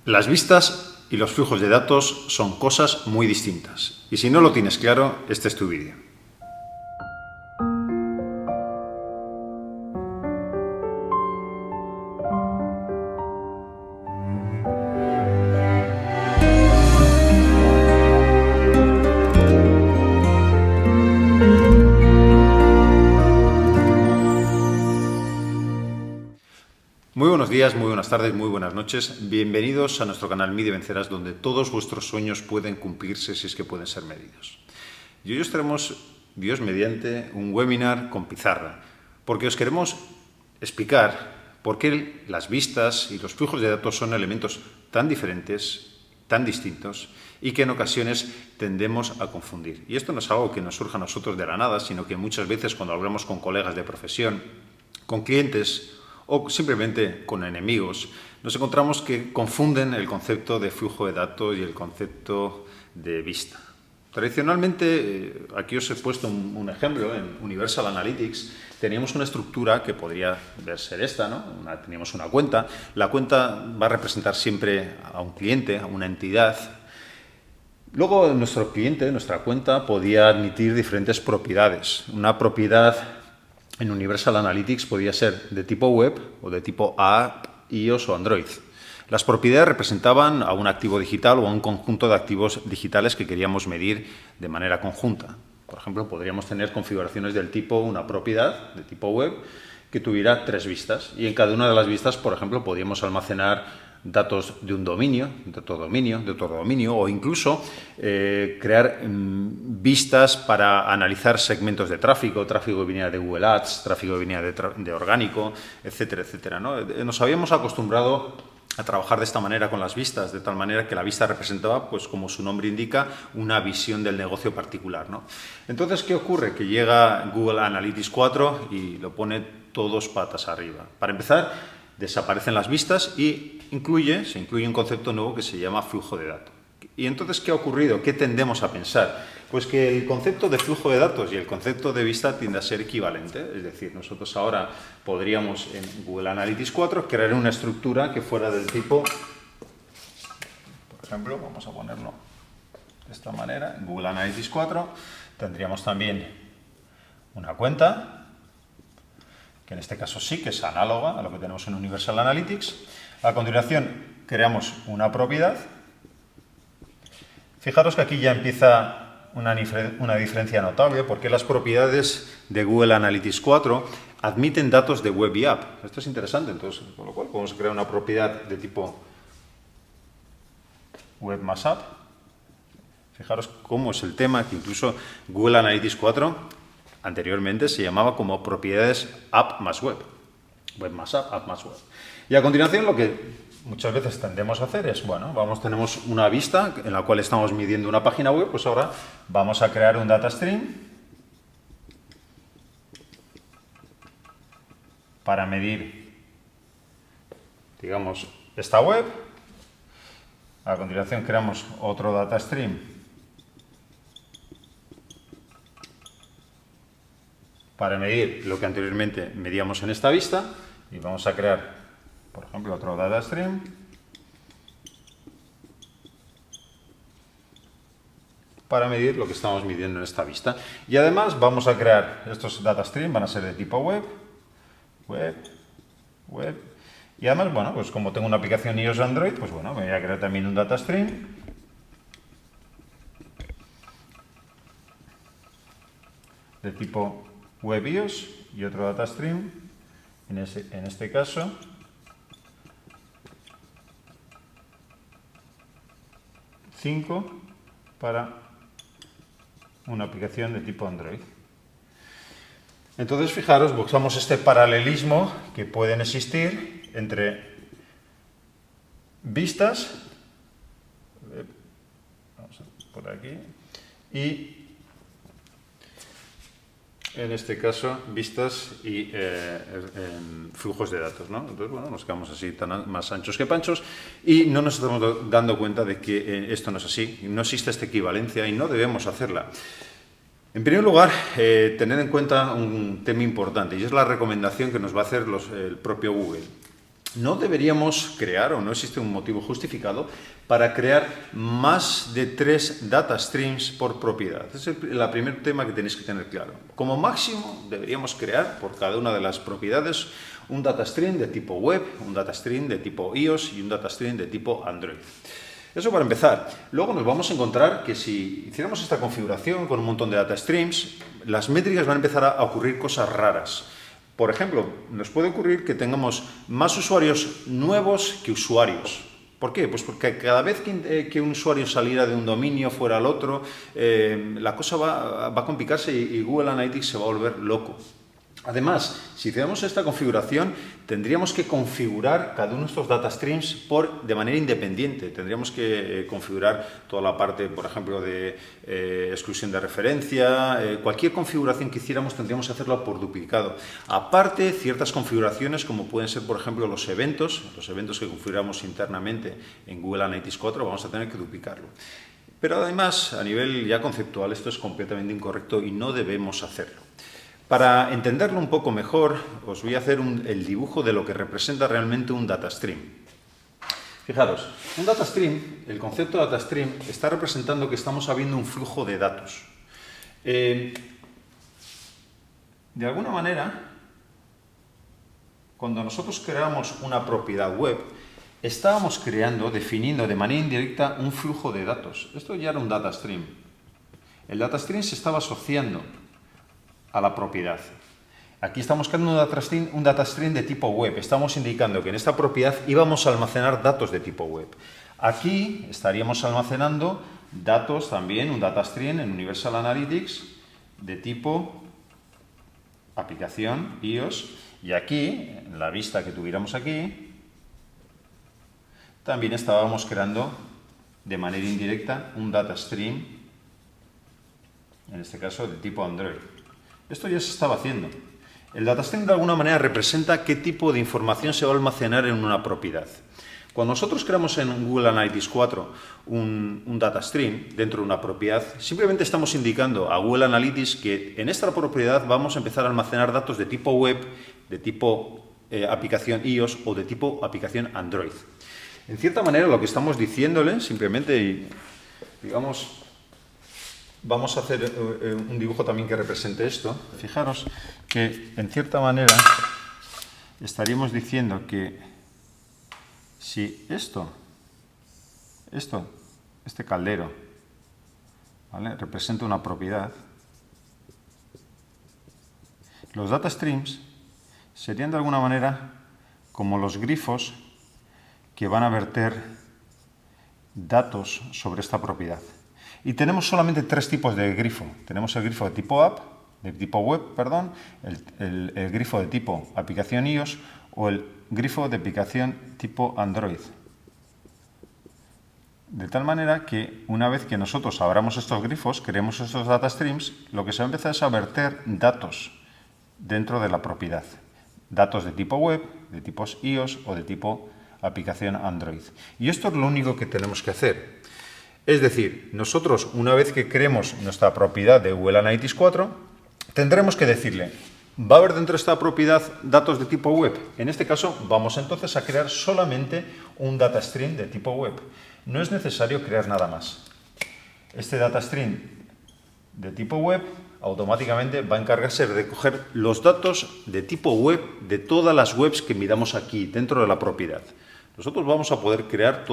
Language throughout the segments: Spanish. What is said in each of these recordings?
Las vistas y los flujos de datos son cosas muy distintas. Y si no lo tienes claro, este es tu vídeo. Muy buenos días, muy buenas tardes, muy buenas noches. Bienvenidos a nuestro canal Mide Vencerás, donde todos vuestros sueños pueden cumplirse si es que pueden ser medidos. Y hoy os traemos, Dios mediante, un webinar con pizarra, porque os queremos explicar por qué las vistas y los flujos de datos son elementos tan diferentes, tan distintos, y que en ocasiones tendemos a confundir. Y esto no es algo que nos surja a nosotros de la nada, sino que muchas veces cuando hablamos con colegas de profesión, con clientes o simplemente con enemigos, nos encontramos que confunden el concepto de flujo de datos y el concepto de vista. Tradicionalmente, aquí os he puesto un ejemplo, en Universal Analytics teníamos una estructura que podría ser esta, ¿no? Teníamos una cuenta. La cuenta va a representar siempre a un cliente, a una entidad. Luego nuestro cliente, nuestra cuenta, podía admitir diferentes propiedades. Una propiedad en Universal Analytics podía ser de tipo web o de tipo app, iOS o Android. Las propiedades representaban a un activo digital o a un conjunto de activos digitales que queríamos medir de manera conjunta. Por ejemplo, podríamos tener configuraciones del tipo una propiedad de tipo web que tuviera 3 vistas y en cada una de las vistas, por ejemplo, podríamos almacenar datos de un dominio, de otro dominio o incluso crear vistas para analizar segmentos de tráfico que viniera de Google Ads, tráfico que viniera de orgánico, etcétera, etcétera, ¿no? Nos habíamos acostumbrado a trabajar de esta manera con las vistas, de tal manera que la vista representaba, pues como su nombre indica, una visión del negocio particular, ¿no? Entonces, ¿qué ocurre? Que llega Google Analytics 4 y lo pone todos patas arriba. Para empezar, desaparecen las vistas y se incluye un concepto nuevo que se llama flujo de datos. ¿Y entonces qué ha ocurrido? ¿Qué tendemos a pensar? Pues que el concepto de flujo de datos y el concepto de vista tiende a ser equivalente. Es decir, nosotros ahora podríamos en Google Analytics 4 crear una estructura que fuera del tipo, por ejemplo, vamos a ponerlo de esta manera, en Google Analytics 4 tendríamos también una cuenta, que en este caso sí que es análoga a lo que tenemos en Universal Analytics. A continuación, creamos una propiedad. Fijaros que aquí ya empieza una diferencia notable, porque las propiedades de Google Analytics 4 admiten datos de web y app. Esto es interesante, entonces, con lo cual podemos crear una propiedad de tipo web más app. Fijaros cómo es el tema, que incluso Google Analytics 4 anteriormente se llamaba como propiedades app más web. Web más app más web. Y a continuación lo que muchas veces tendemos a hacer es, bueno, tenemos una vista en la cual estamos midiendo una página web, pues ahora vamos a crear un data stream para medir, digamos, esta web. A continuación creamos otro data stream para medir lo que anteriormente medíamos en esta vista y vamos a crear, por ejemplo, otro data stream para medir lo que estamos midiendo en esta vista. Y además vamos a crear estos data stream, van a ser de tipo web. Y además, bueno, pues como tengo una aplicación iOS o Android, pues bueno, me voy a crear también un data stream de tipo web iOS y otro data stream, en este caso, para una aplicación de tipo Android. Entonces, fijaros, buscamos este paralelismo que pueden existir entre vistas, vamos a por aquí, y en este caso, vistas y flujos de datos, ¿no? Entonces, bueno, nos quedamos así más anchos que panchos y no nos estamos dando cuenta de que esto no es así, no existe esta equivalencia y no debemos hacerla. En primer lugar, tener en cuenta un tema importante y es la recomendación que nos va a hacer el propio Google. no deberíamos crear, o no existe un motivo justificado, para crear más de 3 data streams por propiedad. Ese es el primer tema que tenéis que tener claro. Como máximo, deberíamos crear por cada una de las propiedades un data stream de tipo web, un data stream de tipo iOS y un data stream de tipo Android. Eso para empezar. Luego nos vamos a encontrar que si hiciéramos esta configuración con un montón de data streams, las métricas van a empezar a ocurrir cosas raras. Por ejemplo, nos puede ocurrir que tengamos más usuarios nuevos que usuarios. ¿Por qué? Pues porque cada vez que un usuario saliera de un dominio fuera al otro, la cosa va a complicarse y Google Analytics se va a volver loco. Además, si hiciéramos esta configuración, tendríamos que configurar cada uno de estos data streams de manera independiente. Tendríamos que configurar toda la parte, por ejemplo, de exclusión de referencia. Cualquier configuración que hiciéramos tendríamos que hacerlo por duplicado. Aparte, ciertas configuraciones, como pueden ser, por ejemplo, los eventos que configuramos internamente en Google Analytics 4, vamos a tener que duplicarlo. Pero además, a nivel ya conceptual, esto es completamente incorrecto y no debemos hacerlo. Para entenderlo un poco mejor, os voy a hacer el dibujo de lo que representa realmente un data stream. Fijaros, un data stream, el concepto de data stream, está representando que estamos habiendo un flujo de datos. De alguna manera, cuando nosotros creamos una propiedad web, estábamos definiendo de manera indirecta un flujo de datos. Esto ya era un data stream. El data stream se estaba asociando a la propiedad. Aquí estamos creando un data stream de tipo web. Estamos indicando que en esta propiedad íbamos a almacenar datos de tipo web. Aquí estaríamos almacenando datos también, un data stream en Universal Analytics de tipo aplicación iOS. Y aquí, en la vista que tuviéramos aquí, también estábamos creando de manera indirecta un data stream, en este caso de tipo Android. Esto ya se estaba haciendo. El data stream de alguna manera representa qué tipo de información se va a almacenar en una propiedad. Cuando nosotros creamos en Google Analytics 4 un data stream dentro de una propiedad, simplemente estamos indicando a Google Analytics que en esta propiedad vamos a empezar a almacenar datos de tipo web, de tipo aplicación iOS o de tipo aplicación Android. En cierta manera lo que estamos diciéndole, simplemente, digamos, vamos a hacer un dibujo también que represente esto. Fijaros que, en cierta manera, estaríamos diciendo que si este caldero, ¿vale?, representa una propiedad, los data streams serían de alguna manera como los grifos que van a verter datos sobre esta propiedad. Y tenemos solamente 3 tipos de grifo. Tenemos el grifo de tipo web, el grifo de tipo aplicación iOS o el grifo de aplicación tipo Android. De tal manera que una vez que nosotros abramos estos grifos, creemos estos data streams, lo que se va a empezar es a verter datos dentro de la propiedad. Datos de tipo web, de tipos iOS o de tipo aplicación Android. Y esto es lo único que tenemos que hacer. Es decir, nosotros, una vez que creemos nuestra propiedad de Google Analytics 4, tendremos que decirle, ¿va a haber dentro de esta propiedad datos de tipo web? En este caso, vamos entonces a crear solamente un data stream de tipo web. No es necesario crear nada más. Este data stream de tipo web automáticamente va a encargarse de recoger los datos de tipo web de todas las webs que miramos aquí, dentro de la propiedad. Nosotros vamos a poder crear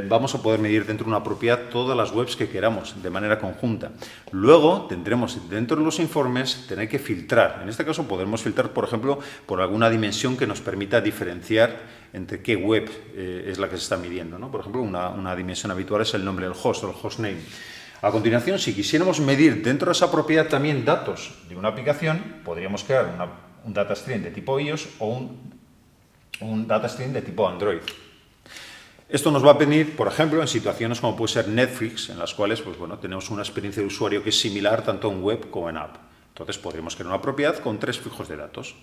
vamos a poder medir dentro de una propiedad todas las webs que queramos de manera conjunta. Luego tendremos dentro de los informes tener que filtrar. En este caso podremos filtrar, por ejemplo, por alguna dimensión que nos permita diferenciar entre qué web es la que se está midiendo, ¿no? Por ejemplo, una dimensión habitual es el nombre del host o el hostname. A continuación, si quisiéramos medir dentro de esa propiedad también datos de una aplicación, podríamos crear un data stream de tipo iOS o un data stream de tipo Android. Esto nos va a venir, por ejemplo, en situaciones como puede ser Netflix, en las cuales tenemos una experiencia de usuario que es similar tanto en web como en app. Entonces podríamos crear una propiedad con 3 flujos de datos.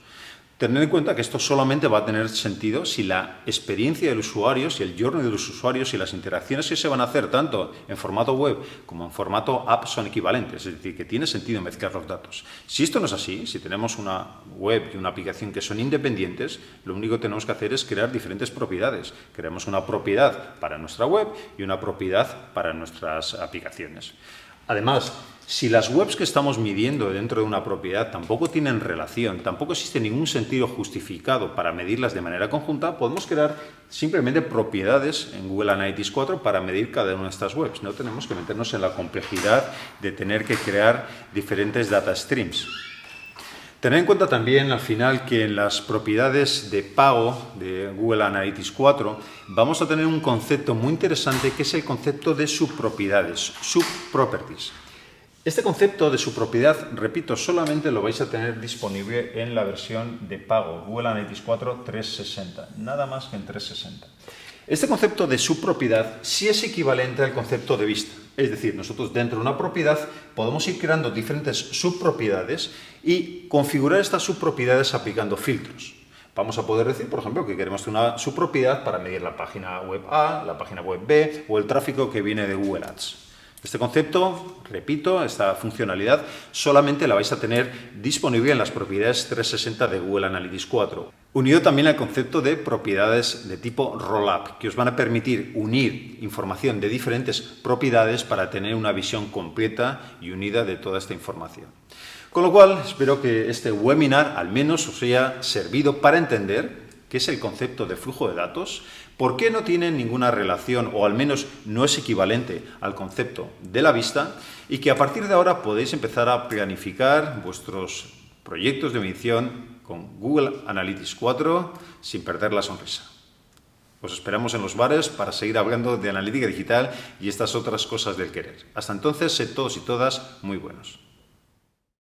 Tener en cuenta que esto solamente va a tener sentido si la experiencia del usuario, si el journey de los usuarios y las interacciones que se van a hacer tanto en formato web como en formato app son equivalentes, es decir, que tiene sentido mezclar los datos. Si esto no es así, si tenemos una web y una aplicación que son independientes, lo único que tenemos que hacer es crear diferentes propiedades. Creamos una propiedad para nuestra web y una propiedad para nuestras aplicaciones. Además, si las webs que estamos midiendo dentro de una propiedad tampoco tienen relación, tampoco existe ningún sentido justificado para medirlas de manera conjunta, podemos crear simplemente propiedades en Google Analytics 4 para medir cada una de estas webs. No tenemos que meternos en la complejidad de tener que crear diferentes data streams. Tener en cuenta también al final que en las propiedades de pago de Google Analytics 4 vamos a tener un concepto muy interesante que es el concepto de subpropiedades, subproperties. Este concepto de subpropiedad, repito, solamente lo vais a tener disponible en la versión de pago Google Analytics 4 360, nada más que en 360. Este concepto de subpropiedad sí es equivalente al concepto de vista. Es decir, nosotros dentro de una propiedad podemos ir creando diferentes subpropiedades y configurar estas subpropiedades aplicando filtros. Vamos a poder decir, por ejemplo, que queremos una subpropiedad para medir la página web A, la página web B o el tráfico que viene de Google Ads. Este concepto, repito, esta funcionalidad solamente la vais a tener disponible en las propiedades 360 de Google Analytics 4. Unido también al concepto de propiedades de tipo rollup, que os van a permitir unir información de diferentes propiedades para tener una visión completa y unida de toda esta información. Con lo cual, espero que este webinar al menos os haya servido para entender qué es el concepto de flujo de datos, por qué no tiene ninguna relación o al menos no es equivalente al concepto de la vista y que a partir de ahora podéis empezar a planificar vuestros proyectos de medición con Google Analytics 4 sin perder la sonrisa. Os esperamos en los bares para seguir hablando de analítica digital y estas otras cosas del querer. Hasta entonces, sed todos y todas muy buenos.